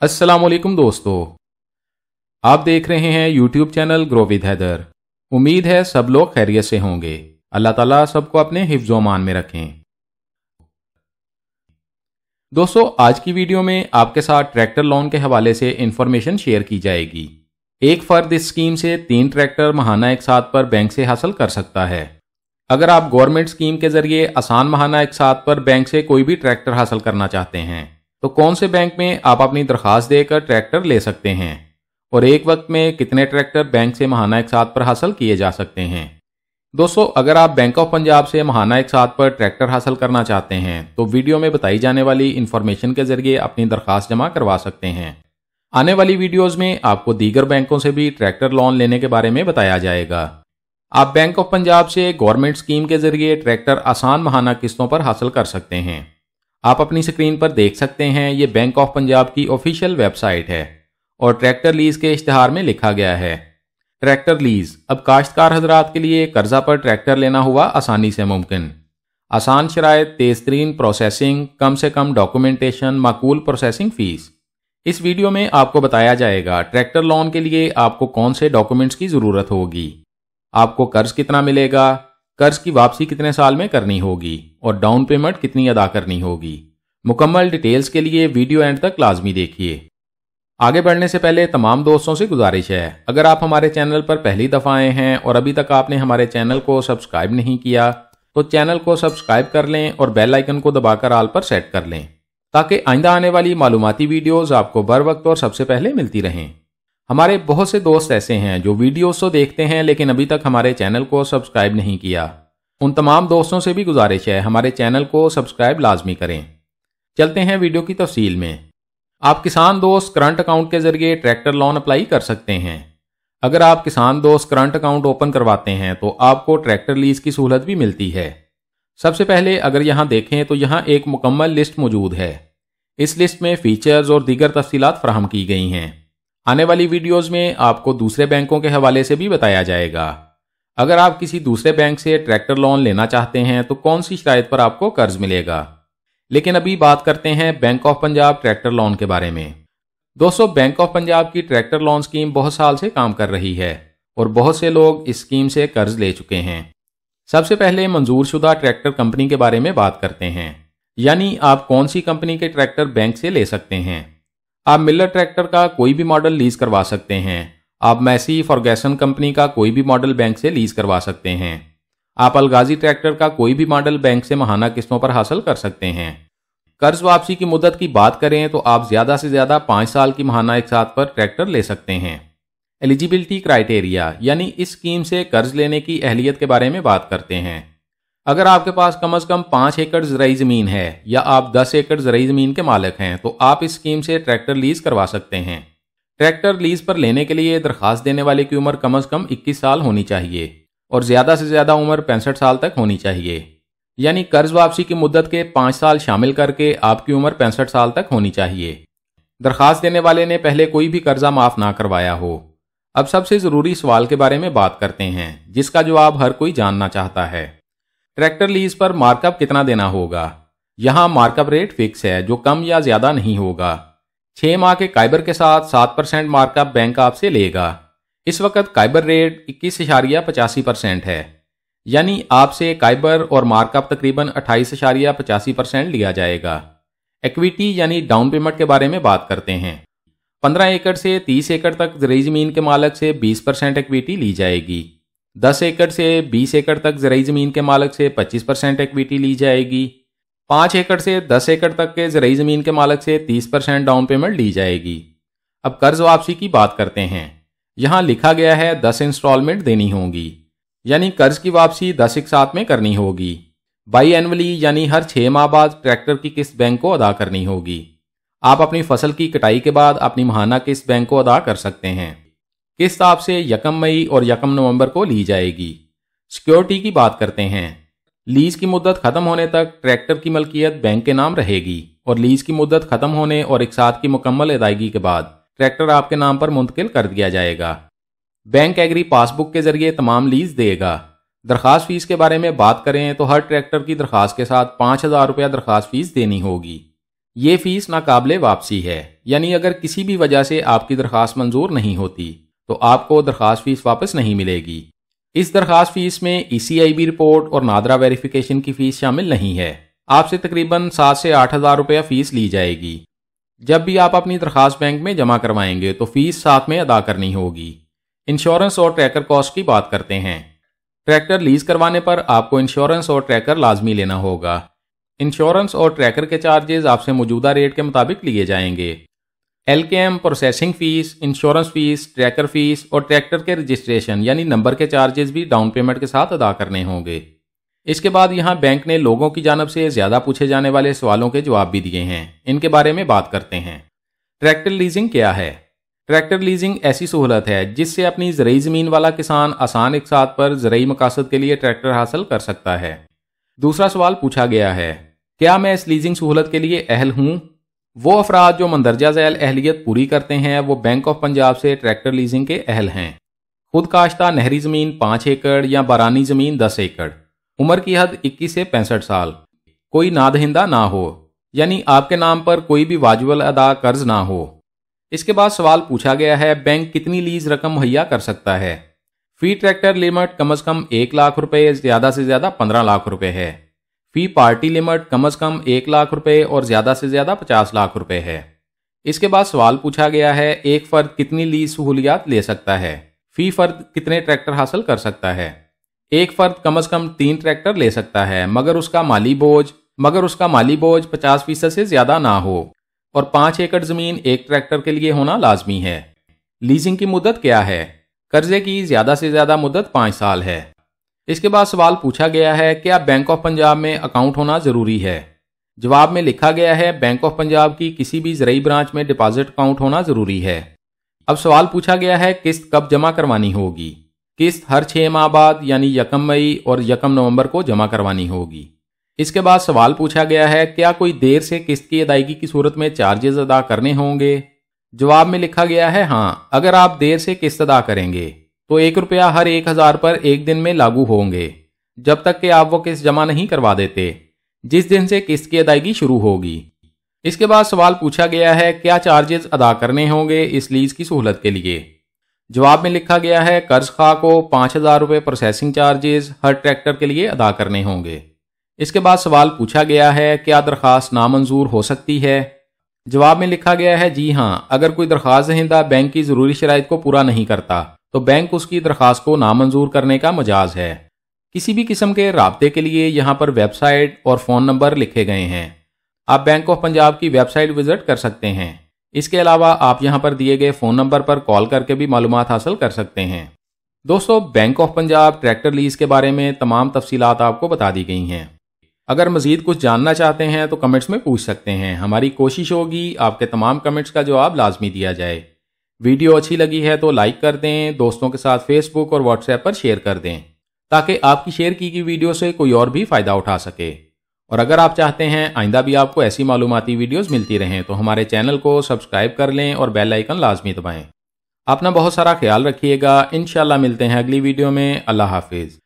अस्सलामुअलैकुम दोस्तों, आप देख रहे हैं YouTube channel grow with Haider. उम्मीद है सब लोग खैरियत से होंगे। अल्लाह ताला सबको अपने हिफ्ज़ो अमान में रखें। दोस्तों, आज की वीडियो में आपके साथ ट्रैक्टर लोन के हवाले से इंफॉर्मेशन शेयर की जाएगी। एक फर्द इस स्कीम से 3 ट्रैक्टर महाना एक साथ पर बैंक से हासिल कर सकता है। अगर आप गवर्नमेंट स्कीम के जरिए आसान महाना एक साथ पर बैंक से कोई भी ट्रैक्टर हासिल करना चाहते हैं तो कौन से बैंक में आप अपनी दरख्वास्त देकर ट्रैक्टर ले सकते हैं और एक वक्त में कितने ट्रैक्टर बैंक से महाना एक साथ पर हासिल किए जा सकते हैं। दोस्तों, अगर आप बैंक ऑफ पंजाब से महाना एक साथ पर ट्रैक्टर हासिल करना चाहते हैं तो वीडियो में बताई जाने वाली इन्फॉर्मेशन के जरिए अपनी दरख्वास्त जमा करवा सकते हैं। आने वाली वीडियोज़ में आपको दीगर बैंकों से भी ट्रैक्टर लोन लेने के बारे में बताया जाएगा। आप बैंक ऑफ पंजाब से गवर्नमेंट स्कीम के जरिए ट्रैक्टर आसान महाना किस्तों पर हासिल कर सकते हैं। आप अपनी स्क्रीन पर देख सकते हैं, ये बैंक ऑफ पंजाब की ऑफिशियल वेबसाइट है और ट्रैक्टर लीज के इश्तिहार में लिखा गया है, ट्रैक्टर लीज अब काश्तकार हजरात के लिए कर्जा पर ट्रैक्टर लेना हुआ आसानी से मुमकिन। आसान शराइत, तेज तरीन प्रोसेसिंग, कम से कम डॉक्यूमेंटेशन, माकूल प्रोसेसिंग फीस। इस वीडियो में आपको बताया जाएगा ट्रैक्टर लोन के लिए आपको कौन से डॉक्यूमेंट्स की ज़रूरत होगी, आपको कर्ज कितना मिलेगा, कर्ज की वापसी कितने साल में करनी होगी और डाउन पेमेंट कितनी अदा करनी होगी। मुकम्मल डिटेल्स के लिए वीडियो एंड तक लाजमी देखिए। आगे बढ़ने से पहले तमाम दोस्तों से गुजारिश है, अगर आप हमारे चैनल पर पहली दफ़ा आए हैं और अभी तक आपने हमारे चैनल को सब्सक्राइब नहीं किया तो चैनल को सब्सक्राइब कर लें और बेल आइकन को दबाकर ऑल पर सेट कर लें ताकि आइंदा आने वाली मालूमाती वीडियोज़ आपको बर वक्त और सबसे पहले मिलती रहें। हमारे बहुत से दोस्त ऐसे हैं जो वीडियोस तो देखते हैं लेकिन अभी तक हमारे चैनल को सब्सक्राइब नहीं किया। उन तमाम दोस्तों से भी गुजारिश है हमारे चैनल को सब्सक्राइब लाजमी करें। चलते हैं वीडियो की तफसील में। आप किसान दोस्त करंट अकाउंट के जरिए ट्रैक्टर लोन अप्लाई कर सकते हैं। अगर आप किसान दोस्त करंट अकाउंट ओपन करवाते हैं तो आपको ट्रैक्टर लीज की सहूलत भी मिलती है। सबसे पहले अगर यहाँ देखें तो यहाँ एक मुकम्मल लिस्ट मौजूद है। इस लिस्ट में फीचर्स और दीगर तफसीलात फराहम की गई हैं। आने वाली वीडियोस में आपको दूसरे बैंकों के हवाले से भी बताया जाएगा। अगर आप किसी दूसरे बैंक से ट्रैक्टर लोन लेना चाहते हैं तो कौन सी शराइत पर आपको कर्ज मिलेगा। लेकिन अभी बात करते हैं bank of Punjab tractor loan के बारे में। दोस्तों, बैंक ऑफ पंजाब की ट्रैक्टर लोन स्कीम बहुत साल से काम कर रही है और बहुत से लोग इस स्कीम से कर्ज ले चुके हैं। सबसे पहले मंजूर शुदा ट्रैक्टर कंपनी के बारे में बात करते हैं, यानी आप कौन सी कंपनी के ट्रैक्टर बैंक से ले सकते हैं। आप मिलर ट्रैक्टर का कोई भी मॉडल लीज करवा सकते हैं। आप मैसी फॉर्गेसन कंपनी का कोई भी मॉडल बैंक से लीज करवा सकते हैं। आप अलगाजी ट्रैक्टर का कोई भी मॉडल बैंक से महाना किस्तों पर हासिल कर सकते हैं। कर्ज वापसी की मुद्दत की बात करें तो आप ज़्यादा से ज़्यादा 5 साल की महाना एक साथ पर ट्रैक्टर ले सकते हैं। एलिजिबिलिटी क्राइटेरिया, यानी इस स्कीम से कर्ज लेने की अहलियत के बारे में बात करते हैं। अगर आपके पास कम से कम 5 एकड़ ज़राई ज़मीन है या आप 10 एकड़ ज़राई ज़मीन के मालिक हैं तो आप इस स्कीम से ट्रैक्टर लीज करवा सकते हैं। ट्रैक्टर लीज पर लेने के लिए दरख्वास्त देने वाले की उम्र कम से कम 21 साल होनी चाहिए और ज़्यादा से ज़्यादा उम्र 65 साल तक होनी चाहिए, यानी कर्ज वापसी की मुद्दत के 5 साल शामिल करके आपकी उम्र 65 साल तक होनी चाहिए। दरख्वास्त देने वाले ने पहले कोई भी कर्जा माफ़ ना करवाया हो। अब सबसे ज़रूरी सवाल के बारे में बात करते हैं जिसका जवाब हर कोई जानना चाहता है। ट्रैक्टर लीज पर मार्कअप कितना देना होगा। यहाँ मार्कअप रेट फिक्स है जो कम या ज़्यादा नहीं होगा। 6 माह के काइबर के साथ 7% मार्कअप बैंक आपसे लेगा। इस वक्त काइबर रेट 21.85% है, यानी आपसे काइबर और मार्कअप तकरीबन 28.85% लिया जाएगा। इक्विटी यानी डाउन पेमेंट के बारे में बात करते हैं। 15 एकड़ से 30 एकड़ तक ज़राई ज़मीन के मालिक से 20% इक्विटी ली जाएगी। 10 एकड़ से 20 एकड़ तक ज़राई ज़मीन के मालिक से 25% इक्विटी ली जाएगी। 5 एकड़ से 10 एकड़ तक के ज़राई ज़मीन के मालिक से 30% डाउन पेमेंट ली जाएगी। अब कर्ज वापसी की बात करते हैं। यहाँ लिखा गया है 10 इंस्टॉलमेंट देनी होंगी, यानी कर्ज की वापसी 10 एक साथ में करनी होगी। बाई एनुअली यानी हर 6 माह बाद ट्रैक्टर की किस्त बैंक को अदा करनी होगी। आप अपनी फसल की कटाई के बाद अपनी महाना किस्त बैंक को अदा कर सकते हैं। किस्त आपसे 1 मई और 1 नवंबर को ली जाएगी। सिक्योरिटी की बात करते हैं। लीज की मुद्दत खत्म होने तक ट्रैक्टर की मलकियत बैंक के नाम रहेगी और लीज की मुद्दत खत्म होने और एक साथ की मुकम्मल अदायगी के बाद ट्रैक्टर आपके नाम पर मुंतकिल कर दिया जाएगा। बैंक एग्री पासबुक के जरिए तमाम लीज देगा। दरख्वास्त फीस के बारे में बात करें तो हर ट्रैक्टर की दरख्वास्त के साथ 5,000 रुपया दरख्वास्त फीस देनी होगी। ये फीस नाकाबिले वापसी है, यानी अगर किसी भी वजह से आपकी दरख्वास्त मंजूर नहीं होती तो आपको दरख्वास्त फीस वापस नहीं मिलेगी। इस दरख्वास्त फीस में ECIB रिपोर्ट और नादरा वेरिफिकेशन की फीस शामिल नहीं है। आपसे तकरीबन 7 से 8 हज़ार रुपया फीस ली जाएगी। जब भी आप अपनी दरख्वास्त बैंक में जमा करवाएंगे तो फीस साथ में अदा करनी होगी। इंश्योरेंस और ट्रैकर कॉस्ट की बात करते हैं। ट्रैक्टर लीज करवाने पर आपको इंश्योरेंस और ट्रैकर लाजमी लेना होगा। इंश्योरेंस और ट्रैकर के चार्जेस आपसे मौजूदा रेट के मुताबिक लिए जाएंगे। LKM, processing fees, insurance fees, tracker fees और ट्रैक्टर के रजिस्ट्रेशन यानी नंबर के चार्जेस भी डाउन पेमेंट के साथ अदा करने होंगे। इसके बाद यहाँ बैंक ने लोगों की जानब से ज़्यादा पूछे जाने वाले सवालों के जवाब भी दिए हैं। इनके बारे में बात करते हैं। ट्रैक्टर लीजिंग क्या है? ट्रैक्टर लीजिंग ऐसी सहूलत है जिससे अपनी ज़रई ज़मीन वाला किसान आसान इक़साद पर ज़रई मकासद के लिए ट्रैक्टर हासिल कर सकता है। दूसरा सवाल पूछा गया है, क्या मैं इस लीजिंग सहूलत के लिए अहल हूँ? वो अफराद जो मंदरजा झैल अहलियत पूरी करते हैं वो बैंक ऑफ पंजाब से ट्रैक्टर लीजिंग के अहल हैं। खुद काश्ता नहरी ज़मीन 5 एकड़ या बारानी ज़मीन 10 एकड़, उम्र की हद 21 से 65 साल, कोई नादहिंदा ना हो, यानी आपके नाम पर कोई भी वाजिबुल अदा कर्ज ना हो। इसके बाद सवाल पूछा गया है, बैंक कितनी लीज रकम मुहैया कर सकता है? फी ट्रैक्टर लिमिट कम से कम 1 लाख रुपए, ज़्यादा से ज़्यादा 15 लाख रुपए है। फी पार्टी लिमिट कम से कम 1 लाख रुपए और ज़्यादा से ज़्यादा 50 लाख रुपए है। इसके बाद सवाल पूछा गया है, एक फ़र्द कितनी लीज सहूलियात ले सकता है? फी फ़र्द कितने ट्रैक्टर हासिल कर सकता है? एक फ़र्द कम से कम 3 ट्रैक्टर ले सकता है, मगर उसका माली बोझ 50% से ज़्यादा ना हो और 5 एकड़ ज़मीन एक ट्रैक्टर के लिए होना लाजमी है। लीजिंग की मुद्दत क्या है? कर्जे की ज़्यादा से ज़्यादा मुद्दत 5 साल है। इसके बाद सवाल पूछा गया है, क्या बैंक ऑफ पंजाब में अकाउंट होना ज़रूरी है? जवाब में लिखा गया है, बैंक ऑफ पंजाब की किसी भी ज़रई ब्रांच में डिपॉजिट अकाउंट होना ज़रूरी है। अब सवाल पूछा गया है, किस्त कब जमा करवानी होगी? किस्त हर 6 माह बाद यानी 1 मई और 1 नवंबर को जमा करवानी होगी। इसके बाद सवाल पूछा गया है, क्या कोई देर से किस्त की अदायगी की सूरत में चार्जेस अदा करने होंगे? जवाब में लिखा गया है, हाँ, अगर आप देर से किस्त अदा करेंगे तो 1 रुपया हर 1000 पर एक दिन में लागू होंगे, जब तक कि आप वो किस्त जमा नहीं करवा देते, जिस दिन से किस्त की अदायगी शुरू होगी। इसके बाद सवाल पूछा गया है, क्या चार्जेस अदा करने होंगे इस लीज की सहूलत के लिए? जवाब में लिखा गया है, कर्ज खा को 5000 रुपये प्रोसेसिंग चार्जेस हर ट्रैक्टर के लिए अदा करने होंगे। इसके बाद सवाल पूछा गया है, क्या दरख्वास्त नामंजूर हो सकती है? जवाब में लिखा गया है, जी हाँ, अगर कोई दरख्वास्त दहिंदा बैंक की ज़रूरी शराइत को पूरा नहीं करता तो बैंक उसकी दरख्वास्त को नामंजूर करने का मजाज है। किसी भी किस्म के राब्ते के लिए यहाँ पर वेबसाइट और फ़ोन नंबर लिखे गए हैं। आप बैंक ऑफ पंजाब की वेबसाइट विजिट कर सकते हैं। इसके अलावा आप यहाँ पर दिए गए फ़ोन नंबर पर कॉल करके भी मालूमात हासिल कर सकते हैं। दोस्तों, bank of Punjab tractor lease के बारे में तमाम तफसीलात आपको बता दी गई हैं। अगर मज़ीद कुछ जानना चाहते हैं तो कमेंट्स में पूछ सकते हैं। हमारी कोशिश होगी आपके तमाम कमेंट्स का जवाब लाजमी दिया जाए। वीडियो अच्छी लगी है तो लाइक कर दें, दोस्तों के साथ फेसबुक और व्हाट्सएप पर शेयर कर दें ताकि आपकी शेयर की गई वीडियो से कोई और भी फ़ायदा उठा सके। और अगर आप चाहते हैं आइंदा भी आपको ऐसी मालूमाती वीडियोस मिलती रहें तो हमारे चैनल को सब्सक्राइब कर लें और बेल आइकन लाजमी दबाएं। अपना बहुत सारा ख्याल रखिएगा। इंशाल्लाह मिलते हैं अगली वीडियो में। अल्लाह हाफिज़।